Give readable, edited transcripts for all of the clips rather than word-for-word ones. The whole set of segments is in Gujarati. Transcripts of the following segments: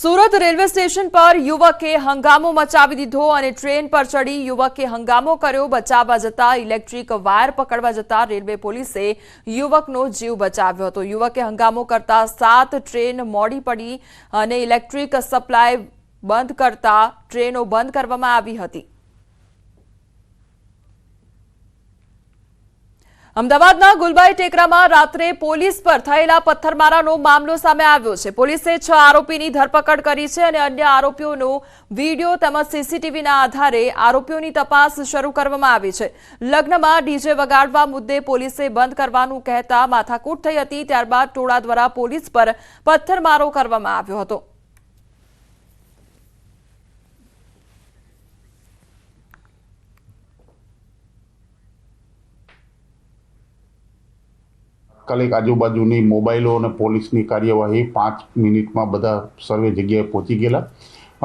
સુરત રેલવે સ્ટેશન પર યુવકે હંગામો મચાવી દીધો અને ટ્રેન પર ચડી યુવકે હંગામો કર્યો। બચાવવા જતા ઇલેક્ટ્રિક વાયર પકડવા જતા રેલવે પોલીસે યુવકનો જીવ બચાવ્યો હતો। યુવકે હંગામો કરતા 7 ટ્રેન મોડી પડી અને ઇલેક્ટ્રિક સપ્લાય બંધ કરતા ટ્રેનો બંધ કરવામાં આવી હતી। અમદાવાદના ગુલબાઈ ટેકરામાં રાત્રે પોલીસ પર થયેલા પથ્થરમારાનો મામલો સામે આવ્યો છે। પોલીસે 6 આરોપીની ધરપકડ કરી છે અને અન્ય આરોપીઓનો વિડીયો તેમજ સીસીટીવીના આધારે આરોપીઓની તપાસ શરૂ કરવામાં આવી છે। લગ્નમાં ડીજે વગાડવા મુદ્દે પોલીસે બંધ કરવાનું કહેતા માથાકૂટ થઈ હતી। ત્યારબાદ ટોળા દ્વારા પોલીસ પર પથ્થરમારો કરવામાં આવ્યો હતો। તાત્કાલિક આજુબાજુની મોબાઈલો અને પોલીસની કાર્યવાહી 5 મિનિટમાં બધા સર્વે જગ્યાએ પહોંચી ગયેલા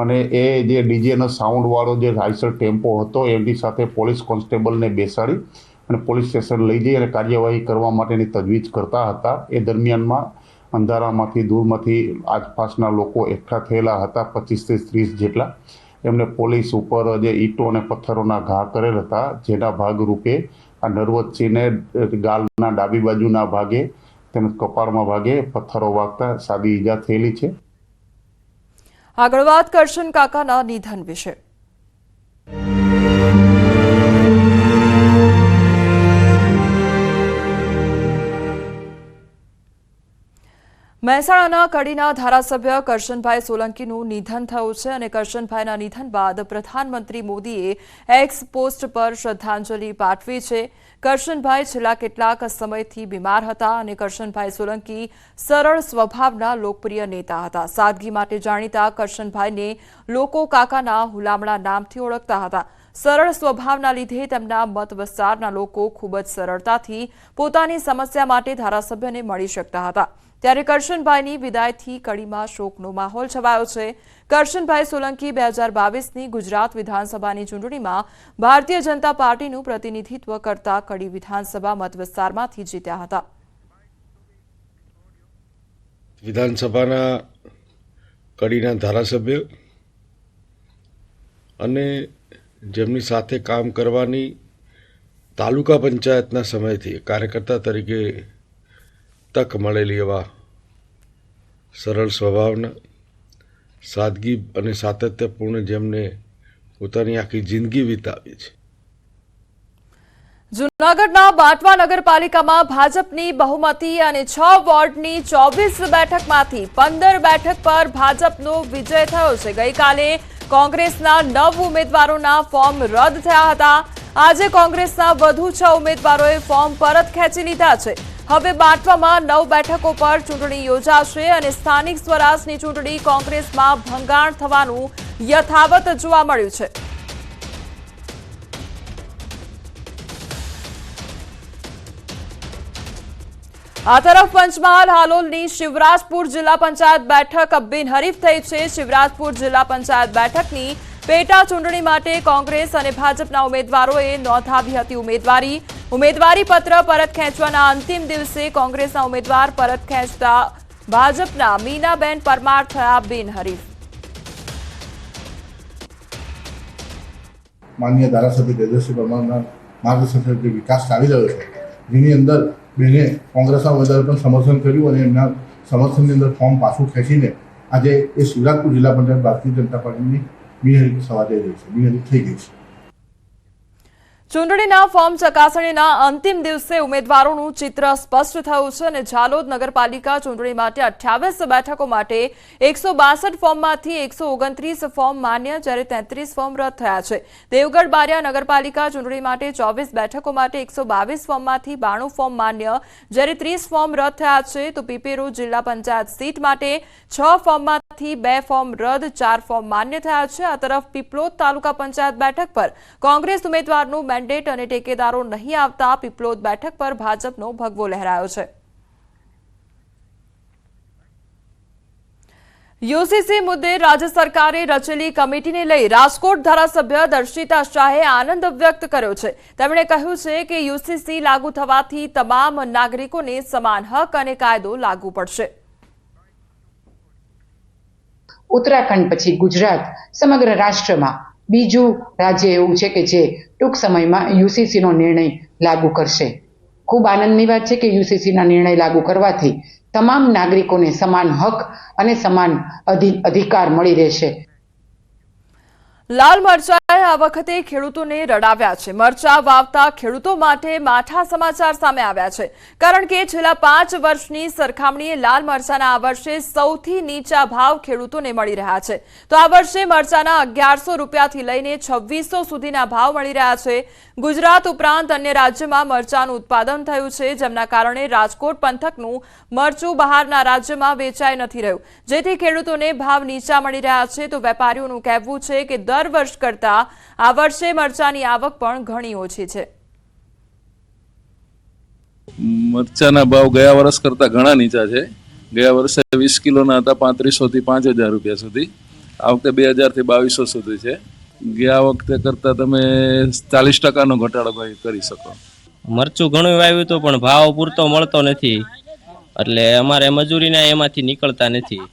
અને એ જે ડીજેનો સાઉન્ડવાળો જે રાઇસર ટેમ્પો હતો એની સાથે પોલીસ કોન્સ્ટેબલને બેસાડી અને પોલીસ સ્ટેશન લઈ જઈ અને કાર્યવાહી કરવા માટેની તજવીજ કરતા હતા। એ દરમિયાનમાં અંધારામાંથી દૂરમાંથી આસપાસના લોકો એકઠા થયેલા હતા, 25 થી 30 જેટલા। એમને પોલીસ ઉપર જે ઈંટો અને પથ્થરોના ઘા કરેલ હતા, જેના ભાગરૂપે આ નરવતસિંહને ગાલના ડાબી બાજુના ભાગે તેમજ કપાળમાં ભાગે પથ્થરો વાગતા સાદી ઈજા થયેલી છે। આગળ વાત કરશન કાકાના નિધન વિશે। મહેસાણાના કડીના ધારાસભ્ય કરશનભાઈ સોલંકીનું નિધન થયું છે અને કરશનભાઈના નિધન બાદ પ્રધાનમંત્રી મોદીએ એક્સ પોસ્ટ પર શ્રદ્ધાંજલિ પાઠવી છે। કરશનભાઈ છેલ્લા કેટલાક સમયથી બીમાર હતા અને કરશનભાઈ સોલંકી સરળ સ્વભાવના લોકપ્રિય નેતા હતા। સાદગી માટે જાણીતા કરશનભાઈને લોકો કાકાના હુલામણા નામથી ઓળખતા હતા। સરળ સ્વભાવના લીધે તેમના મત વિસ્તારના લોકો ખૂબ જ સરળતાથી પોતાની સમસ્યા માટે ધારાસભ્યને મળી શકતા હતા। ત્યારે કરશનભાઈની વિદાયથી કડીમાં શોકનો માહોલ છવાયો છે। કરશનભાઈ સોલંકી 2022ની ગુજરાત વિધાનસભાની ચૂંટણીમાં ભારતીય જનતા પાર્ટીનું પ્રતિનિધિત્વ કરતા કડી વિધાનસભા મતવિસ્તારમાંથી જીત્યા હતા। વિધાનસભાના કડીના ધારાસભ્ય અને જેમની સાથે કામ કરવાની તાલુકા પંચાયતના સમયથી કાર્યકર્તા તરીકે તક મળેલી એવા સરળ સ્વભાવના, સાદગી અને સાતત્યપૂર્ણ જેમને પોતાની આખી જિંદગી વિતાવી છે। જૂનાગઢના બાંટવા નગરપાલિકામાં ભાજપની બહુમતી અને 6 વોર્ડની 24 બેઠકમાંથી 15 બેઠક પર ભાજપનો વિજય થયો છે। ગઈકાલે કોંગ્રેસના 9 ઉમેદવારોના ફોર્મ રદ થયા હતા। આજે કોંગ્રેસના વધુ 6 ઉમેદવારોએ ફોર્મ પરત ખેંચી લીધા છે। હવે બાંટવામાં 9 બેઠકો પર ચૂંટણી યોજાશે અને સ્થાનિક સ્વરાજની ચૂંટણી કોંગ્રેસમાં ભંગાણ થવાનું યથાવત જોવા મળ્યું છે। આ તરફ પંચમહાલ હાલોલની શિવરાજપુર જિલ્લા પંચાયત બેઠક બિનહરીફ થઈ છે। શિવરાજપુર જિલ્લા પંચાયત બેઠકની પેટા ચૂંટણી માટે કોંગ્રેસ અને ભાજપના ઉમેદવારોએ નોંધાવી હતી ઉમેદવારી પત્ર પરત ખેંચવાના અંતિમ દિવસે કોંગ્રેસના ઉમેદવાર પરત ખેંચતા ભાજપના મીનાબેન પરમાર થયા બિનહરીફ। માનનીય ધારાસભ્ય તેજસ્વી પરમારના માર્ગદર્શન હેઠળ વિકાસ ચાલી રહ્યો છે, જેની અંદર બેને કોંગ્રેસના ઉમેદવારે પણ સમર્થન કર્યું અને એમના સમર્થનની અંદર ફોર્મ પાછું ખેંચીને આજે એ શિવરાજપુર જિલ્લા પંચાયત ભારતીય જનતા પાર્ટીની બિનહરીફ થવા જઈ રહી છે, બિનહરીફ થઈ ગઈ છે। ચૂંટણીના ફોર્મ ચકાસણીના અંતિમ દિવસે ઉમેદવારોનું ચિત્ર સ્પષ્ટ થયું છે અને ઝાલોદ નગરપાલિકા ચૂંટણી માટે 28 બેઠકો માટે 162 ફોર્મમાંથી 129 ફોર્મ માન્ય જ્યારે 33 ફોર્મ રદ થયા છે। દેવગઢ બારિયા નગરપાલિકા ચૂંટણી માટે 24 બેઠકો માટે 122 ફોર્મમાંથી 92 ફોર્મ માન્ય જ્યારે 30 ફોર્મ રદ થયા છે। તો પીપેરો જિલ્લા પંચાયત સીટ માટે 6 ફોર્મમાંથી 2 ફોર્મ રદ, 4 ફોર્મ માન્ય થયા છે। આ તરફ પીપલોદ તાલુકા પંચાયત બેઠક પર કોંગ્રેસ ઉમેદવારનું મેન્ડેટ અને ટેકેદારો નહીં આવતા પીપલોદ બેઠક પર ભાજપનો ભગવો લહેરાયો છે। યુસીસી મુદ્દે રાજ્ય સરકારે રચેલી કમિટીને લઈ રાજકોટ ધારાસભ્ય દર્શિતા શાહે આનંદ વ્યક્ત કર્યો છે। તેમણે કહ્યું છે કે યુસીસી લાગુ થવાથી તમામ નાગરિકોને સમાન હક અને કાયદો લાગુ પડશે। ઉત્તરાખંડ પછી ગુજરાત સમગ્ર રાષ્ટ્રમાં બીજું રાજ્ય એવું છે કે જે ટૂંક સમયમાં યુસીસીનો નિર્ણય લાગુ કરશે. ખૂબ આનંદની વાત છે કે યુસીસીના નિર્ણય લાગુ કરવાથી તમામ નાગરિકોને સમાન હક અને સમાન અધિકાર મળી રહેશે. લાલ મરચાએ આ વખતે ખેડૂતોને રડાવ્યા છે. મરચા વાવતા ખેડૂતો માટે માઠા સમાચાર સામે આવ્યા છે, કારણ કે છેલ્લા 5 વર્ષની સરખામણીએ લાલ મરચાના આ વર્ષે સૌથી નીચા ભાવ ખેડૂતોને મળી રહ્યા છે. તો આ વર્ષે મરચાના 1100 રૂપિયાથી લઈને 2600 સુધીના ભાવ મળી રહ્યા છે. ગુજરાત ઉપરાંત અન્ય રાજ્યમાં મરચાનું ઉત્પાદન થયું છે, જેમના કારણે રાજકોટ પંથકનું મરચું બહારના રાજ્યમાં વેચાઈ નથી રહ્યું, જેથી ખેડૂતોને ભાવ નીચા મળી રહ્યા છે. તો વેપારીઓનું કહેવું છે કે દર વર્ષ કરતા આ વર્ષે મરચાની આવક પણ ઘણી ઓછી છે. મરચાના ભાવ ગયા વર્ષ કરતા ઘણા નીચા છે. ગયા વર્ષે 20 કિલોના હતા 3500 થી 5000 રૂપિયા સુધી. આ વખતે 2000 થી 2200 સુધી છે. ગયા વખતે કરતા તમે 40% ઘટાડો કરી શકો. મરચું ઘણું વાવ્યું હતું પણ ભાવ પૂરતો મળતો નથી, એટલે અમારે મજૂરીના એમાંથી નીકળતા નથી.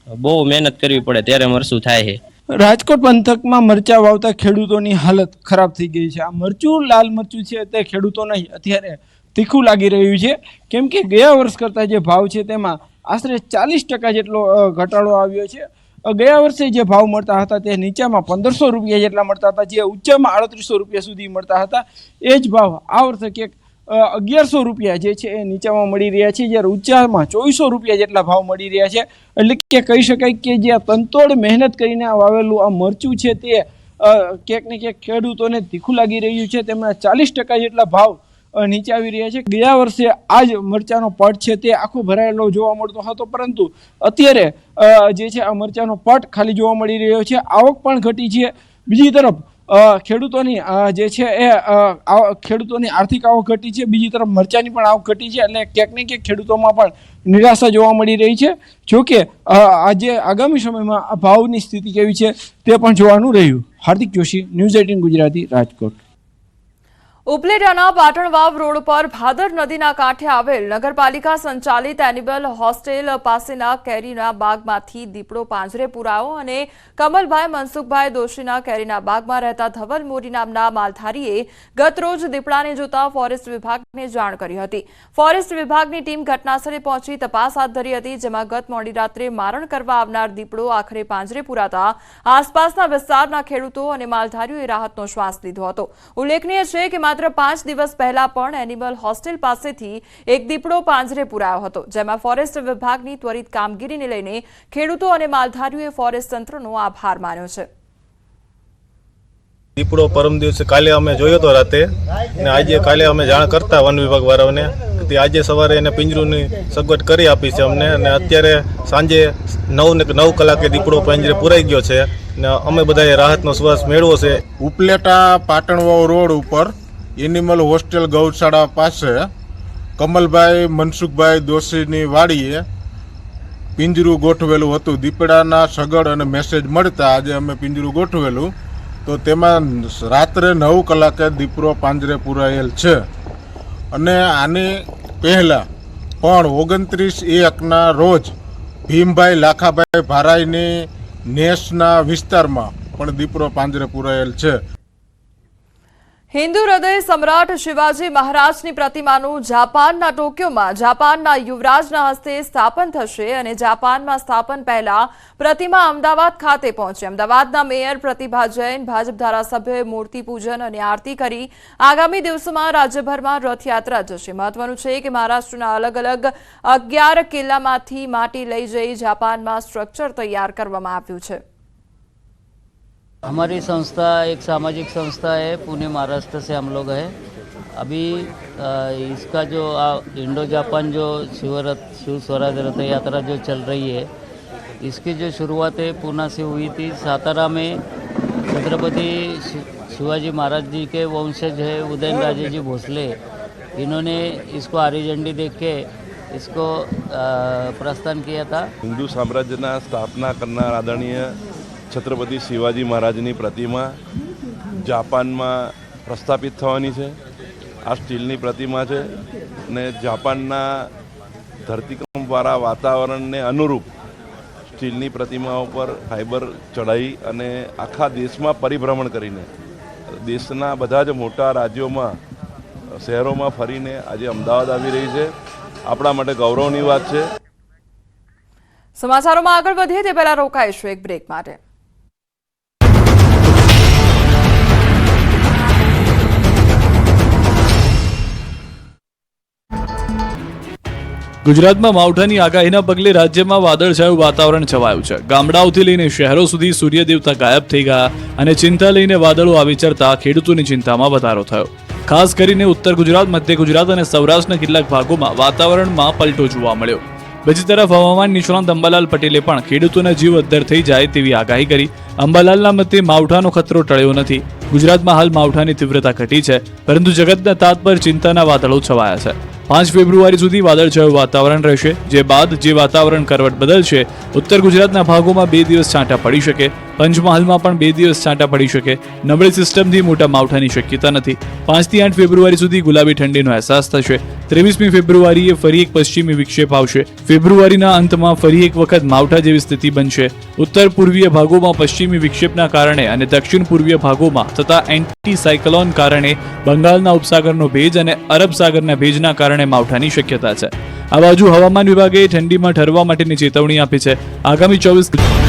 બહુ મહેનત કરવી પડે ત્યારે મરચું થાય છે. રાજકોટ પંથકમાં મરચા વાવતા ખેડૂતોની હાલત ખરાબ થઈ ગઈ છે. આ મરચું લાલ મરચું છે તે ખેડૂતોને અત્યારે તીખું લાગી રહ્યું છે, કેમ કે ગયા વર્ષ કરતાં જે ભાવ છે તેમાં આશરે 40% જેટલો ઘટાડો આવ્યો છે. ગયા વર્ષે જે ભાવ મળતા હતા તે નીચામાં 1500 રૂપિયા જેટલા મળતા હતા, જે ઉચ્ચમાં 3800 રૂપિયા સુધી મળતા હતા. એ જ ભાવ આ વર્ષે ક્યાંક 1100 રૂપિયા જે છે એ નીચામાં મળી રહ્યા છે, જ્યારે ઊંચામાં 2400 રૂપિયા જેટલા ભાવ મળી રહ્યા છે. એટલે કે કહી શકાય કે જે તનતોડ મહેનત કરીને વાવેલું આ મરચું છે તે ક્યાંક ને ક્યાંક ખેડૂતોને તીખું લાગી રહ્યું છે. તેમના 40% જેટલા ભાવ નીચે આવી રહ્યા છે. ગયા વર્ષે આ જ મરચાનો પટ છે તે આખો ભરાયેલો જોવા મળતો હતો, પરંતુ અત્યારે જે છે આ મરચાનો પટ ખાલી જોવા મળી રહ્યો છે. આવક પણ ઘટી છે. બીજી તરફ ખેડૂતોની જે છે એ ખેડૂતોની આર્થિક આવક ઘટી છે, બીજી તરફ મરચાની પણ આવક ઘટી છે. એટલે ક્યાંક ને ક્યાંક ખેડૂતોમાં પણ નિરાશા જોવા મળી રહી છે. જોકે આજે આગામી સમયમાં આ ભાવની સ્થિતિ કેવી છે તે પણ જોવાનું રહ્યું. હાર્દિક જોશી, ન્યૂઝ 18 ગુજરાતી, રાજકોટ. ઉપલેટાના પાટણવાવ રોડ પર ભાદર નદીના કાંઠે આવેલ નગરપાલિકા સંચાલિત એનિમલ હોસ્ટેલ પાસેના કેરીના બાગમાંથી દીપડો પાંજરે પુરાયો અને કમલભાઈ મનસુખભાઈ દોશીના કેરીના બાગમાં રહેતા ધવલ મોરી નામના માલધારીએ ગતરોજ દીપડાને જોતા ફોરેસ્ટ વિભાગને જાણ કરી હતી. ફોરેસ્ટ વિભાગની ટીમ ઘટનાસ્થળે પહોંચી તપાસ હાથ ધરી હતી, જેમાં ગત મોડી રાત્રે મારણ કરવા આવનાર દીપડો આખરે પાંજરે પુરાતા આસપાસના વિસ્તારના ખેડૂતો અને માલધારીઓએ રાહતનો શ્વાસ લીધો હતો. ઉલ્લેખનીય છે કે માત્ર 5 દિવસ પહેલા પણ એનિમલ હોસ્ટેલ પાસેથી એક દીપડો પાંજરે પુરાયો હતો, જેમાં ફોરેસ્ટ વિભાગની ત્વરિત કામગીરીને લઈને ખેડૂતો અને માલધારીઓએ ફોરેસ્ટ તંત્રનો આભાર માન્યો છે. દીપડો પરમ દિવસે કાલે અમે જોયો હતો રાતે, અને આજે કાલે અમે જાણ કરતા વન વિભાગ વાળાઓને, આજે સવારે એને પિંજરુની સગવડ કરી આપી છે અમને, અને અત્યારે સાંજે 9 કલાકે દીપડો પાંજરે પુરાઈ ગયો છે અને અમે બધાએ રાહતનો શ્વાસ મેળવ્યો છે. ઉપલેટા પાટણવાવ રોડ ઉપર એનિમલ હોસ્ટેલ ગૌશાળા પાસે કમલભાઈ મનસુખભાઈ દોશીની વાડીએ પિંજરું ગોઠવેલું હતું. દીપડાના સગડ અને મેસેજ મળતા આજે અમે પિંજરું ગોઠવેલું, તો તેમાં રાત્રે 9 કલાકે દીપડો પાંજરે પુરાયેલ છે. અને આની પહેલાં પણ 29/1ના રોજ ભીમભાઈ લાખાભાઈ ભારાઈની નેસના વિસ્તારમાં પણ દીપડો પાંજરે પુરાયેલ છે. હિન્દુ હૃદય સમ્રાટ શિવાજી મહારાજની પ્રતિમાનું જાપાનના ટોક્યોમાં જાપાનના યુવરાજના હસ્તે સ્થાપન થશે અને જાપાનમાં સ્થાપન પહેલા પ્રતિમા અમદાવાદ ખાતે પહોંચે. અમદાવાદના મેયર પ્રતિભા જૈન, ભાજપ ધારાસભ્યોએ મૂર્તિ પૂજન અને આરતી કરી. આગામી દિવસોમાં રાજ્યભરમાં રથયાત્રા જશે. મહત્વનું છે કે મહારાષ્ટ્રના અલગ અલગ 11 કિલ્લામાંથી માટી લઈ જઈ જાપાનમાં સ્ટ્રક્ચર તૈયાર કરવામાં આવ્યું છે. हमारी संस्था एक सामाजिक संस्था है, पुणे महाराष्ट्र से हम लोग हैं. अभी इसका जो इंडो जापान जो शिव स्वराज रथ यात्रा जो चल रही है, इसकी जो शुरुआत है पूना से हुई थी. सातारा में छत्रपति शिवाजी महाराज जी के वंशज है उदयन राजे जी भोसले, इन्होंने इसको हरी झंडी देख के इसको प्रस्थान किया था. हिंदू साम्राज्यના સ્થાપના કરનાર આદરણીય છત્રપતિ શિવાજી મહારાજની પ્રતિમા જાપાનમાં પ્રસ્થાપિત થવાની છે. આ સ્ટીલની પ્રતિમા છે અને જાપાનના ધરતીકંપવાળા વાતાવરણને અનુરૂપ સ્ટીલની પ્રતિમાઓ પર ફાઇબર ચડાવી અને આખા દેશમાં પરિભ્રમણ કરીને દેશના બધા જ મોટા રાજ્યોમાં શહેરોમાં ફરીને આજે અમદાવાદ આવી રહી છે. આપણા માટે ગૌરવની વાત છે. સમાચારોમાં આગળ વધીએ તે પહેલા રોકાઈશું એક બ્રેક માટે. ગુજરાતમાં માવઠાની આગાહીના પગલે રાજ્યમાં વાદળછાયું વાતાવરણ છવાયું છે. ગામડાઓથી લઈને શહેરો સુધી સૂર્ય દેવતા ગાયબ થઈ ગયા અને ચિંતા લઈને વાદળો આવી ચડતા ખેડૂતોની ચિંતામાં વધારો થયો. ખાસ કરીને ઉત્તર ગુજરાત, મધ્ય ગુજરાત અને સૌરાષ્ટ્રના કેટલાક ભાગોમાં વાતાવરણમાં પલટો જોવા મળ્યો. બીજી તરફ હવામાન નિષ્ણાંત અંબાલાલ પટેલે પણ ખેડૂતોના જીવ અદ્ધર થઈ જાય તેવી આગાહી કરી. અંબાલાલના મતે માવઠાનો ખતરો ટળ્યો નથી. ગુજરાતમાં હાલ માવઠાની તીવ્રતા ઘટી છે, પરંતુ જગતના તાત પર ચિંતાના વાદળો છવાયા છે. 5 ફેબ્રુઆરી સુધી વાદળછાયું વાતાવરણ રહેશે, જે બાદ જે વાતાવરણ કરવટ બદલશે. ઉત્તર ગુજરાતના ભાગોમાં 2 દિવસ છાંટા પડી શકે. પંચમહાલમાં પણ 2 દિવસ છાંટા પડી શકે. નબળી સિસ્ટમથી મોટા માવઠાની શક્યતા નથી. 5 થી 8 ફેબ્રુઆરી સુધી ગુલાબી ઠંડીનો અહેસાસ થશે. 23મી ફેબ્રુઆરીએ ફરી એક પશ્ચિમી વિક્ષેપ આવશે. ફેબ્રુઆરીના અંતમાં ફરી એક વખત માવઠા જેવી સ્થિતિ બનશે. ઉત્તર પૂર્વીય ભાગોમાં પશ્ચિમી વિક્ષેપના કારણે અને દક્ષિણ પૂર્વીય ભાગોમાં થતા એન્ટી સાયક્લોન કારણે બંગાળના ઉપસાગરનો ભેજ અને અરબ સાગરના ભેજના કારણે માવઠાની શક્યતા છે. આ બાજુ હવામાન વિભાગે ઠંડીમાં ઠરવા માટેની ચેતવણી આપી છે. આગામી 24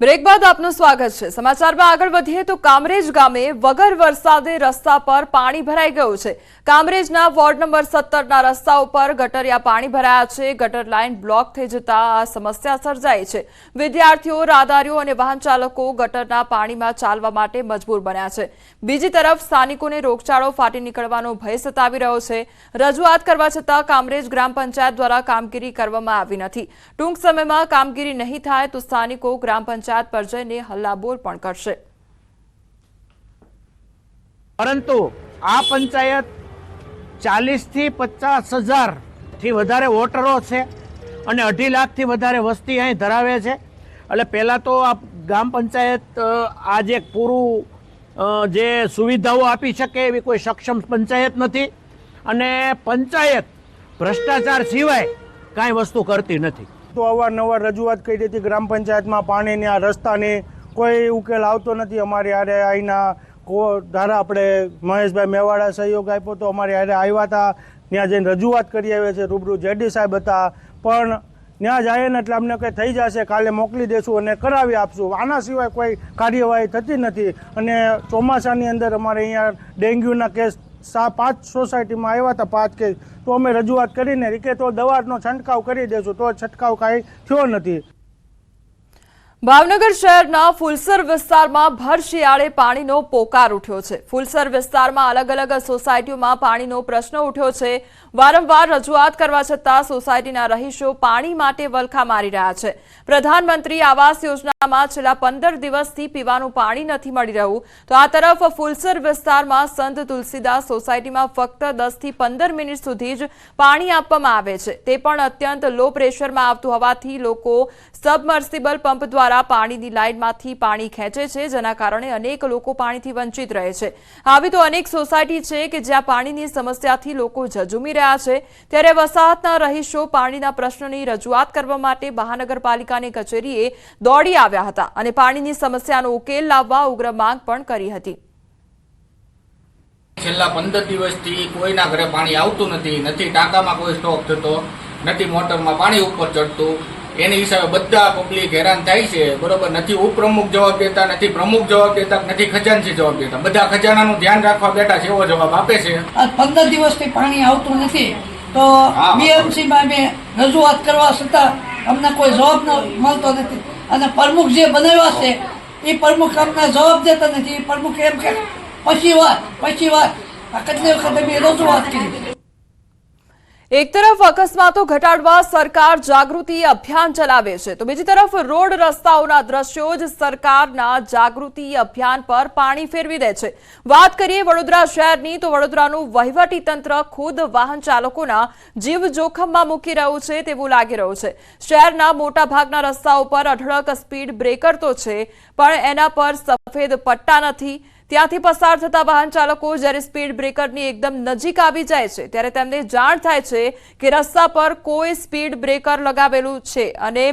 બ્રેક બાદ આપનું સ્વાગત છે. સમાચારમાં આગળ વધીએ તો કામરેજ ગામે વગર વરસાદે રસ્તા પર પાણી ભરાઈ ગયું છે. કામરેજના વોર્ડ નંબર 17ના રસ્તા ઉપર ગટરિયા પાણી ભરાયા છે. ગટર લાઇન બ્લોક થઈ જતા આ સમસ્યા સર્જાઈ છે. વિદ્યાર્થીઓ, રાહદારીઓ અને વાહન ચાલકો ગટરના પાણીમાં ચાલવા માટે મજબૂર બન્યા છે. બીજી તરફ સ્થાનિકોને રોગચાળો ફાટી નીકળવાનો ભય સતાવી રહ્યો છે. રજૂઆત કરવા છતાં કામરેજ ગ્રામ પંચાયત દ્વારા કામગીરી કરવામાં આવી નથી. ટૂંક સમયમાં કામગીરી નહીં થાય તો સ્થાનિકો ગ્રામ પંચાયત પર જઈને હલ્લાબોલ પણ કરશે. પરંતુ આ પંચાયત 40 થી 50 હજાર થી વધારે વોટરો છે અને 2.5 લાખથી વધારે વસ્તી અહીં ધરાવે છે. એટલે પહેલાં તો આ ગ્રામ પંચાયત આજે પૂરું જે સુવિધાઓ આપી શકે એવી કોઈ સક્ષમ પંચાયત નથી અને પંચાયત ભ્રષ્ટાચાર સિવાય કાંઈ વસ્તુ કરતી નથી. તો અવારનવાર રજૂઆત કરી હતી ગ્રામ પંચાયતમાં પાણીની આ રસ્તાની કોઈ ઉકેલ આવતો નથી. અમારી હારે અહીંના ધારા આપણે મહેશભાઈ મેવાડા સહયોગ આપ્યો તો અમારી હારે આવ્યા હતા. ત્યાં જઈને રજૂઆત કરી આવ્યા છે. રૂબરૂ જેડી સાહેબ હતા, પણ ત્યાં જાય ને એટલે અમને કંઈ થઈ જશે, કાલે મોકલી દેશું અને કરાવી આપશું. આના સિવાય કોઈ કાર્યવાહી થતી નથી. અને ચોમાસાની અંદર અમારે અહીંયા ડેન્ગ્યુના કેસ 5 સોસાયટીમાં આવ્યા હતા, 5 કેસ. તો અમે રજૂઆત કરીને કે તો દવાનો છંટકાવ કરી દેશું, તો છંટકાવ કાંઈ થયો નથી. ભાવનગર શહેરના ફુલસર વિસ્તારમાં ભર શિયાળે પાણીનો પોકાર ઉઠ્યો છે. ફુલસર વિસ્તારમાં અલગ અલગ સોસાયટીઓમાં પાણીનો પ્રશ્ન ઉઠ્યો છે. વારંવાર રજૂઆત કરવા છતાં સોસાયટીના રહીશો પાણી માટે વલખા મારી રહ્યા છે. પ્રધાનમંત્રી આવાસ યોજનામાં છેલ્લા 15 દિવસથી પીવાનું પાણી નથી મળી રહ્યું, તો આ તરફ ફુલસર વિસ્તારમાં સંત તુલસીદાસ સોસાયટીમાં ફક્ત 10 થી 15 મિનિટ સુધી જ પાણી આપવામાં આવે છે. તે પણ અત્યંત લો પ્રેશરમાં આવતું હોવાથી લોકો સબમર્સિબલ પંપ દ્વારા પાણીની લાઇનમાંથી પાણી ખેંચે છે, જેના કારણે અનેક લોકો પાણીથી વંચિત રહે છે. આવી તો અનેક સોસાયટી છે કે જ્યાં પાણીની સમસ્યાથી લોકો ઝઝૂમી રહ્યા છે. ત્યારે વસાહતના રહીશો પાણીના પ્રશ્નની રજૂઆત કરવા માટે મહાનગરપાલિકાની કચેરીએ દોડી આવ્યા હતા અને પાણીની સમસ્યાનો ઉકેલ લાવવા ઉગ્ર માંગ પણ કરી હતી. છેલ્લા 15 દિવસથી કોઈના ઘરે પાણી આવતું નથી ટાંકામાં કોઈ સ્ટોક થતો નથી, મોટરમાં પાણી ઉપર ચડતું. એની હિસાબે બધા પબ્લિક હેરાન થાય છે. બરોબર, નથી ઉપપ્રમુખ જવાબ દેતા, નથી પ્રમુખ જવાબ દેતા, નથી ખજાનચી જવાબ દેતા. બધા ખજાનાનું ધ્યાન રાખવા બેઠા છે એવો જવાબ આપે છે. 15 દિવસથી પાણી આવતું નથી તો બીએમસીમાં અમે રજૂઆત કરવા છતાં અમને કોઈ જવાબ મળતો નથી. અને પ્રમુખ જે બનાવ્યા છે એ પ્રમુખ અમને જવાબ દેતા નથી. એ પ્રમુખ એમ કે પછી વાત કેટલી વખત અમે રજૂઆત કરી. એક તરફ અકસ્માતો ઘટાડવા સરકાર જાગૃતિ અભિયાન ચલાવે છે, તો બીજી તરફ રોડ રસ્તાઓના દ્રશ્યો જ સરકારના જાગૃતિ અભિયાન પર પાણી ફેરવી દે છે. વાત કરીએ વડોદરા શહેરની, તો વડોદરાનું વહીવટી તંત્ર ખુદ વાહન ચાલકોના જીવ જોખમમાં મૂકી રહ્યું છે તેવું લાગી રહ્યું છે. શહેરના મોટા ભાગના રસ્તાઓ પર અઢળક સ્પીડ બ્રેકર તો છે, પણ એના પર સફેદ પટ્ટા નથી. ત્યાંથી પસાર થતા વાહન ચાલકો જ્યારે સ્પીડ બ્રેકરની એકદમ નજીક આવી જાય છે ત્યારે તેમને જાણ થાય છે કે રસ્તા પર કોઈ સ્પીડ બ્રેકર લગાવેલું છે અને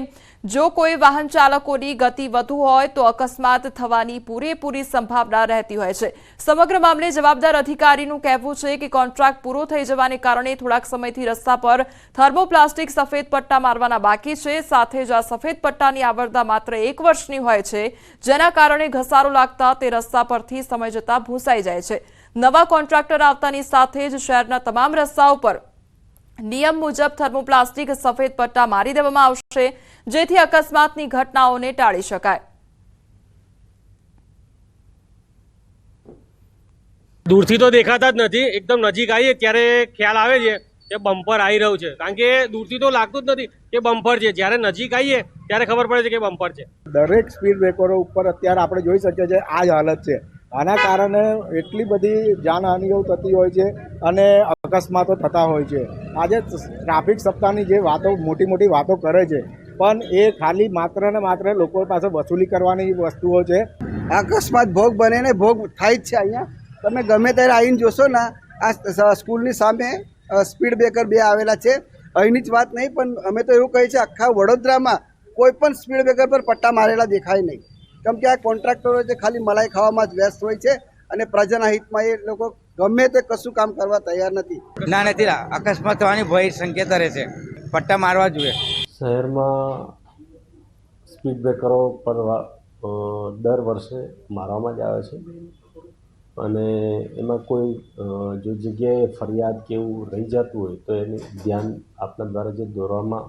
જો કોઈ વાહન ચાલકોની ગતિ વધુ હોય તો અકસ્માત થવાની પૂરેપૂરી સંભાવના રહેતી હોય છે। સમગ્ર મામલે જવાબદાર અધિકારીનું કહેવું છે કે કોન્ટ્રાક્ટ પૂરો થઈ જવાને કારણે થોડાક સમયથી રસ્તા પર થર્મોપ્લાસ્ટિક સફેદ પટ્ટા મારવાના બાકી છે। સાથે જ આ સફેદ પટ્ટાની આવરદા માત્ર 1 વર્ષની હોય છે, જેના કારણે ઘસારો લાગતા તે રસ્તા પરથી સમય જતા ભૂસાઈ જાય છે। નવા કોન્ટ્રાક્ટર આવતાની સાથે જ શહેરના તમામ રસ્તાઓ પર નિયમ મુજબ થર્મોપ્લાસ્ટિક સફેદ પટ્ટા મારી દેવામાં આવશે, જેથી અકસ્માતની ઘટનાઓને ટાળી શકાય। દૂરથી તો દેખાતા જ નથી, એકદમ નજીક આવીએ ત્યારે ખ્યાલ આવે છે કે બમ્પર આવી રહ્યું છે, કારણ કે દૂરથી તો લાગતું જ નથી કે બમ્પર છે, જ્યારે નજીક આવીએ ત્યારે ખબર પડે છે કે બમ્પર છે। દરેક સ્પીડ બ્રેકરો ઉપર અત્યારે આપણે જોઈ શકીએ છીએ આ જ હાલત છે। આના કારણે એટલી બધી જાનહાનિઓ થતી હોય છે અને અકસ્માતો થતા હોય છે। આજે ટ્રાફિક સપ્તાહની જે વાતો મોટી મોટી વાતો કરે છે, પણ એ ખાલી માત્ર ને માત્ર લોકો પાસે વસૂલી કરવાની વસ્તુઓ છે। અકસ્માત ભોગ બને ને ભોગ થાય જ છે। અહીંયા તમે ગમે ત્યારે આવીને જોશો ને, આ સ્કૂલની સામે સ્પીડ બ્રેકર 2 આવેલા છે। અહીંની જ વાત નહીં, પણ અમે તો એવું કહીએ છીએ આખા વડોદરામાં કોઈ પણ સ્પીડ બ્રેકર પર પટ્ટા મારેલા દેખાય નહીં, કેમ કે આ કોન્ટ્રાક્ટરો જે ખાલી મલાઈ ખાવામાં જ વ્યસ્ત હોય છે અને પ્રજાના હિતમાં એ લોકો ગમે તે કશું કામ કરવા તૈયાર નથી। નથી અકસ્માત થવાની ભય સંકેત રહે છે, પટ્ટા મારવા જોઈએ। શહેરમાં સ્પીડ બ્રેકરો પર દર વર્ષે મારવામાં જ આવે છે અને એમાં કોઈ જો જગ્યાએ ફરિયાદ કે એવું રહી જતું હોય તો એનું ધ્યાન આપણા દ્વારા જે દોરવામાં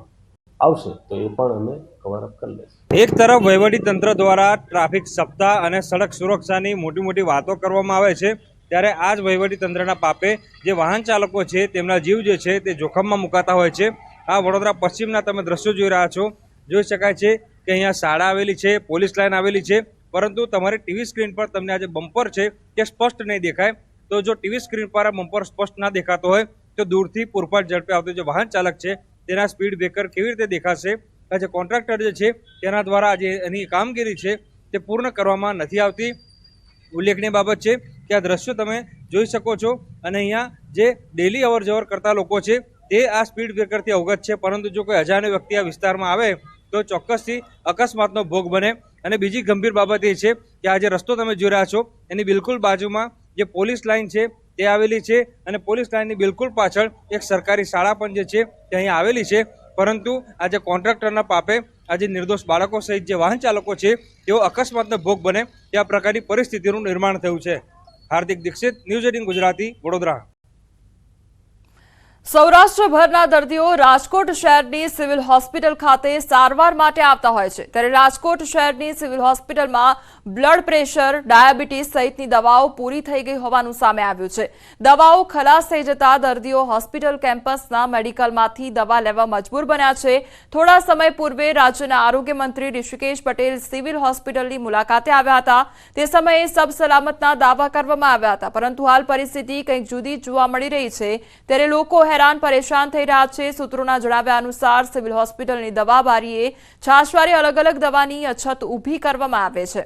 આવશે તો એ પણ અમે કવર અપ કરી લઈશું। એક તરફ વહીવટી તંત્ર દ્વારા ટ્રાફિક સપ્તાહ અને સડક સુરક્ષાની મોટી મોટી વાતો કરવામાં આવે છે, ત્યારે આ જ વહીવટી તંત્રના પાપે જે વાહન ચાલકો છે તેમના જીવ જે છે તે જોખમમાં મુકાતા હોય છે। આ વડોદરા પશ્ચિમના તમે દ્રશ્યો જોઈ રહ્યા છો, જોઈ શકાય છે કે અહીંયા શાળા આવેલી છે, પોલીસ લાઇન આવેલી છે, પરંતુ તમારી ટીવી સ્ક્રીન પર તમને આ જે બમ્પર છે તે સ્પષ્ટ નહીં દેખાય। તો જો ટીવી સ્ક્રીન પર આ બમ્પર સ્પષ્ટ ના દેખાતો હોય તો દૂરથી પૂરપાટ ઝડપે આવતો જે વાહન ચાલક છે તેના સ્પીડ બ્રેકર કેવી રીતે દેખાશે? આ જે કોન્ટ્રાક્ટર જે છે તેના દ્વારા જે એની કામગીરી છે તે પૂર્ણ કરવામાં નથી આવતી। ઉલ્લેખનીય બાબત છે કે આ દ્રશ્યો તમે જોઈ શકો છો અને અહીંયા જે ડેલી અવર જવર કરતા લોકો છે તે આ સ્પીડ બ્રેકરથી અવગત છે, પરંતુ જો કોઈ અજાણ્યો વ્યક્તિ આ વિસ્તારમાં આવે તો ચોક્કસથી અકસ્માતનો ભોગ બને। અને બીજી ગંભીર બાબત એ છે કે આ જે રસ્તો તમે જોઈ રહ્યા છો એની બિલકુલ બાજુમાં જે પોલીસ લાઇન છે તે આવેલી છે અને પોલીસ લાઇનની બિલકુલ પાછળ એક સરકારી શાળા પણ જે છે તે અહીંયા આવેલી છે, પરંતુ આજે કોન્ટ્રાક્ટરના પાપે આજે નિર્દોષ બાળકો સહિત જે વાહન ચાલકો છે તેઓ અકસ્માતનો ભોગ બને તે આ પ્રકારની પરિસ્થિતિનું નિર્માણ થયું છે। હાર્દિક દીક્ષિત, ન્યૂઝ 18 ગુજરાતી, વડોદરા। સૌરાષ્ટ્રભરના દર્દીઓ રાજકોટ શહેરની સિવિલ હોસ્પિટલ ખાતે સારવાર માટે આવતા હોય છે, ત્યારે રાજકોટ શહેરની સિવિલ હોસ્પિટલમાં બ્લડ પ્રેશર, ડાયાબિટીસ સહિતની દવાઓ પૂરી થઈ ગઈ હોવાનું સામે આવ્યું છે। દવાઓ ખલાસ થઈ જતા દર્દીઓ હોસ્પિટલ કેમ્પસના મેડિકલમાંથી દવા લેવા મજબૂર બન્યા છે। થોડા સમય પૂર્વે રાજ્યના આરોગ્ય મંત્રી ઋષિકેશ પટેલ સિવિલ હોસ્પિટલની મુલાકાતે આવ્યા હતા। તે સમયે સબ સલામતના દાવા કરવામાં આવ્યા હતા, પરંતુ હાલ પરિસ્થિતિ કંઈક જુદી જોવા મળી રહી છે, ત્યારે લોકો હેરાન પરેશાન થઈ રહ્યા છે। સૂત્રોના જણાવ્યા અનુસાર સિવિલ હોસ્પિટલની દવા બારીએ છાશવારે અલગ અલગ દવાની અછત ઊભી કરવામાં આવે છે।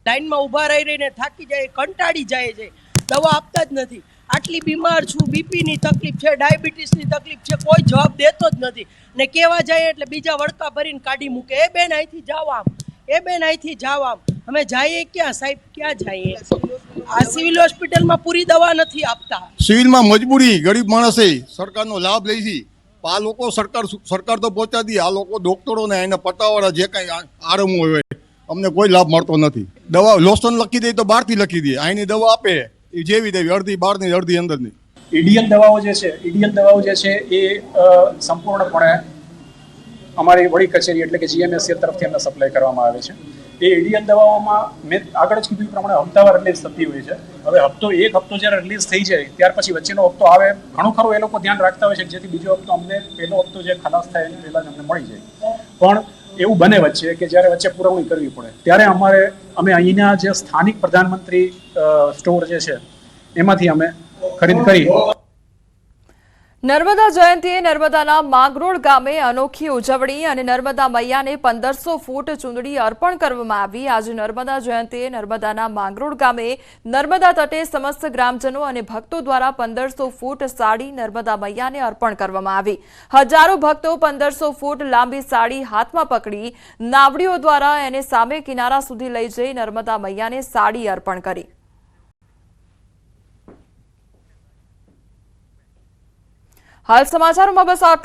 લાઈનમાં ઊભા રહીને થાકી જાય, કંટાળી જાય છે, દવા આપતા જ નથી। આટલી બીમાર છું, બીપીની તકલીફ છે, ડાયાબિટીસની તકલીફ છે, કોઈ જવાબ દેતો જ નથી ને કહેવા જાય એટલે બીજા વળકા ભરીને કાઢી મૂકે, એ બેન અહીંથી જાઓ આમ, એ બેન અહીંથી જાઓ આમ। અમે જઈએ ક્યાં સાહેબ, ક્યાં જઈએ? આ સિવિલ હોસ્પિટલમાં પૂરી દવા નથી આપતા। સિવિલમાં મજબૂરી, ગરીબ માણસે સરકારનો લાભ લે છે, આ લોકો સરકાર તો પહોંચાડી દે, આ લોકો ડોક્ટરોને એને પટ્ટાવાળા જે કાંઈ આરામ હોય અમને કોઈ લાભ મળતો નથી। દવા લોશન લખી દે તો બહારથી લખી દે, અહીંની દવા આપે એ જેવી દેવી, અડધી બહારની અડધી અંદરની। ઈડીએન દવાઓ જે છે, એ સંપૂર્ણપણે અમારી વડી કચેરી એટલે કે જીએમએસસી તરફથી અમને સપ્લાય કરવામાં આવે છે। એ ઈડીએન દવાઓમાં મેં આગળ જ કીધું પ્રમાણે હપ્તાવાર રિલીઝ થતી હોય છે। હવે એક હપ્તો જ્યારે રિલીઝ થઈ જાય ત્યાર પછી વચ્ચેનો હપ્તો આવે, ઘણું ખરું એ લોકો ધ્યાન રાખતા હોય છે જેથી બીજો હપ્તો અમને પહેલો હપ્તો જે ખલાસ થાય એની પહેલાં જ અમને મળી જાય। પણ એવું બને વચ્ચે કે જ્યારે વચ્ચે પુરવણી કરવી પડે ત્યારે અમે અહીંના જે સ્થાનિક પ્રધાનમંત્રી સ્ટોર જે છે એમાંથી અમે ખરીદ કરી। નર્મદા જયંતીએ નર્મદાના માંગરોળ ગામે અનોખી ઉજવણી અને નર્મદા મૈયાને 1500 ફૂટ ચૂંદડી અર્પણ કરવામાં આવી। આજે નર્મદા જયંતીએ નર્મદાના માંગરોળ ગામે નર્મદા તટે સમસ્ત ગ્રામજનો અને ભક્તો દ્વારા 1500 ફૂટ સાડી નર્મદા મૈયાને અર્પણ કરવામાં આવી। હજારો ભક્તો 1500 ફૂટ લાંબી સાડી હાથમાં પકડી નાવડીઓ દ્વારા એને સામે કિનારા સુધી લઈ જઈ નર્મદા મૈયાને સાડી અર્પણ કરી। હાલ સમાચારોમાં બસ આટલું।